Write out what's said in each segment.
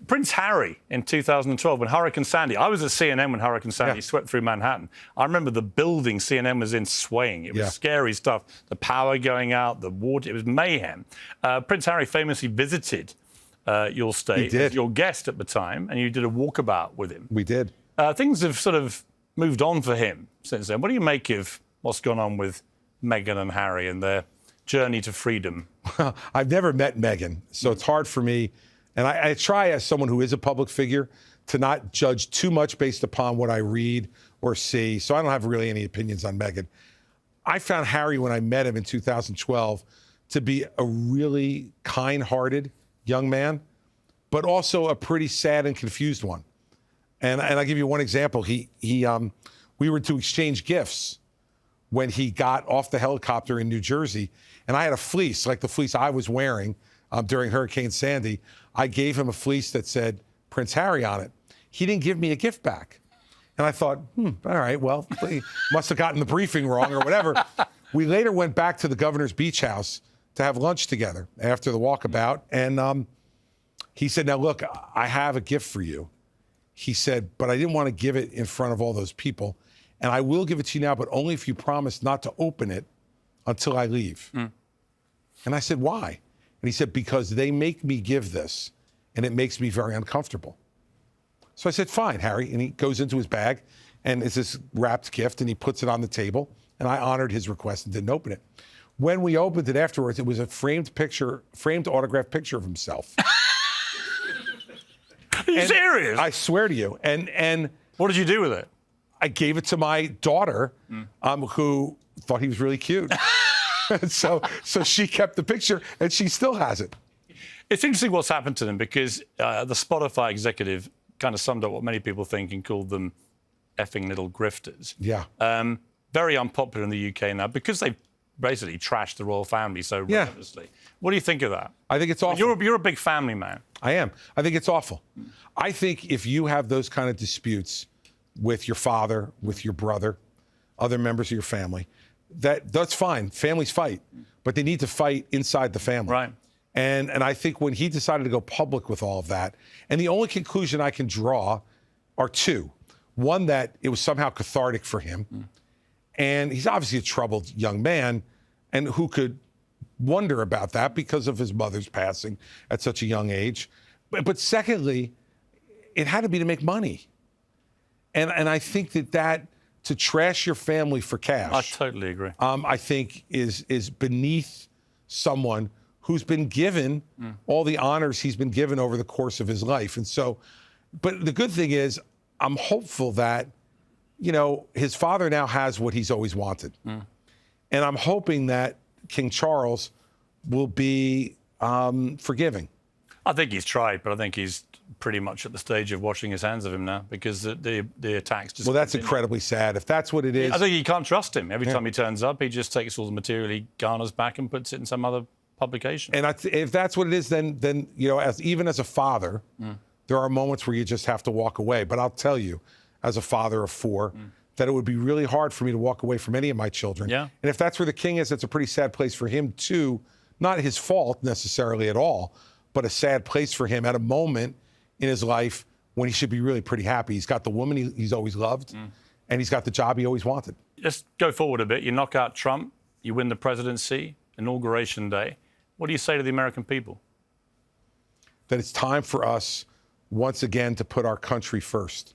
Prince Harry in 2012, when Hurricane Sandy, I was at CNN when Hurricane Sandy swept through Manhattan. I remember the building CNN was in swaying. It was scary stuff. The power going out, the water, it was mayhem. Prince Harry famously visited your state as your guest at the time, and you did a walkabout with him. We did. Things have sort of moved on for him since then. What do you make of what's gone on with Meghan and Harry and their journey to freedom? I've never met Meghan, so it's hard for me. And I try, as someone who is a public figure, to not judge too much based upon what I read or see. So I don't have really any opinions on Meghan. I found Harry, when I met him in 2012, to be a really kind-hearted young man, but also a pretty sad and confused one. And I'll give you one example. We were to exchange gifts when he got off the helicopter in New Jersey, and I had a fleece, like the fleece I was wearing during Hurricane Sandy. I gave him a fleece that said Prince Harry on it. He didn't give me a gift back. And I thought, all right, well, he must have gotten the briefing wrong or whatever. We later went back to the governor's beach house to have lunch together after the walkabout. And he said, now, look, I have a gift for you. He said, but I didn't want to give it in front of all those people. And I will give it to you now, but only if you promise not to open it until I leave. And I said, why? And he said, because they make me give this, and it makes me very uncomfortable. So I said, fine, Harry. And he goes into his bag, and it's this wrapped gift, and he puts it on the table. And I honored his request and didn't open it. When we opened it afterwards, it was a framed autographed picture of himself. Are you serious? I swear to you. And what did you do with it? I gave it to my daughter, who thought he was really cute. so she kept the picture, and she still has it. It's interesting what's happened to them, because the Spotify executive kind of summed up what many people think and called them effing little grifters. Yeah. Very unpopular in the UK now because they've basically trashed the royal family so relentlessly. What do you think of that? I think it's awful. You're a big family man. I am. I think it's awful. I think if you have those kind of disputes with your father, with your brother, other members of your family, that's fine. Families fight, but they need to fight inside the family. Right. And I think when he decided to go public with all of that, and the only conclusion I can draw are two. One, that it was somehow cathartic for him. And he's obviously a troubled young man, and who could wonder about that because of his mother's passing at such a young age. But secondly, it had to be to make money. And I think that to trash your family for cash, I totally agree. I think is beneath someone who's been given all the honors he's been given over the course of his life. And so, but the good thing is, I'm hopeful that, his father now has what he's always wanted. And I'm hoping that King Charles will be forgiving. I think he's tried, but I think he's pretty much at the stage of washing his hands of him now, because the attacks just... Well, that's continue. incredibly sad. If that's what it is... I think you can't trust him. Every time he turns up, he just takes all the material he garners back and puts it in some other publication. And if that's what it is, then even as a father, there are moments where you just have to walk away. But I'll tell you, as a father of four, that it would be really hard for me to walk away from any of my children. Yeah. And if that's where the king is, it's a pretty sad place for him too. Not his fault necessarily at all, but a sad place for him at a moment in his life when he should be really pretty happy. He's got the woman he's always loved, and he's got the job he always wanted. Let's go forward a bit. You knock out Trump, you win the presidency, Inauguration Day. What do you say to the American people? That it's time for us, once again, to put our country first.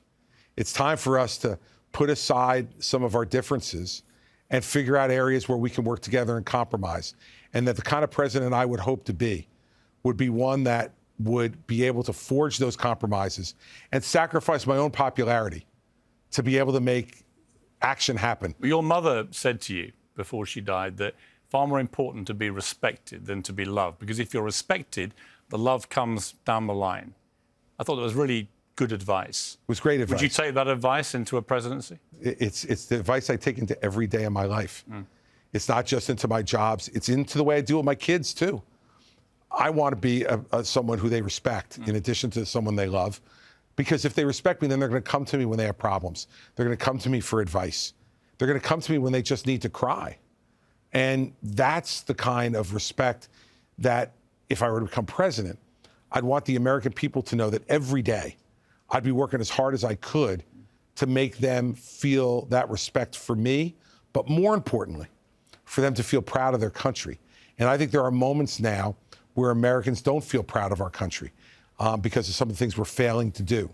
It's time for us to put aside some of our differences and figure out areas where we can work together and compromise. And that the kind of president I would hope to be would be one that would be able to forge those compromises and sacrifice my own popularity to be able to make action happen. Your mother said to you before she died that far more important to be respected than to be loved, because if you're respected, the love comes down the line. I thought that was really good advice. It was great advice. Would you take that advice into a presidency? It's the advice I take into every day of my life. It's not just into my jobs. It's into the way I deal with my kids, too. I want to be someone who they respect in addition to someone they love. Because if they respect me, then they're going to come to me when they have problems. They're going to come to me for advice. They're going to come to me when they just need to cry. And that's the kind of respect that, if I were to become president, I'd want the American people to know that every day I'd be working as hard as I could to make them feel that respect for me, but more importantly, for them to feel proud of their country. And I think there are moments now where Americans don't feel proud of our country because of some of the things we're failing to do.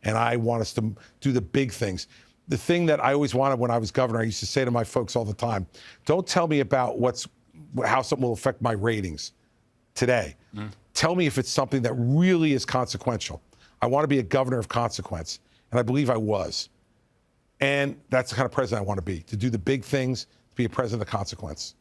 And I want us to do the big things. The thing that I always wanted when I was governor, I used to say to my folks all the time, don't tell me about how something will affect my ratings today. Tell me if it's something that really is consequential. I want to be a governor of consequence. And I believe I was. And that's the kind of president I want to be, to do the big things, to be a president of consequence.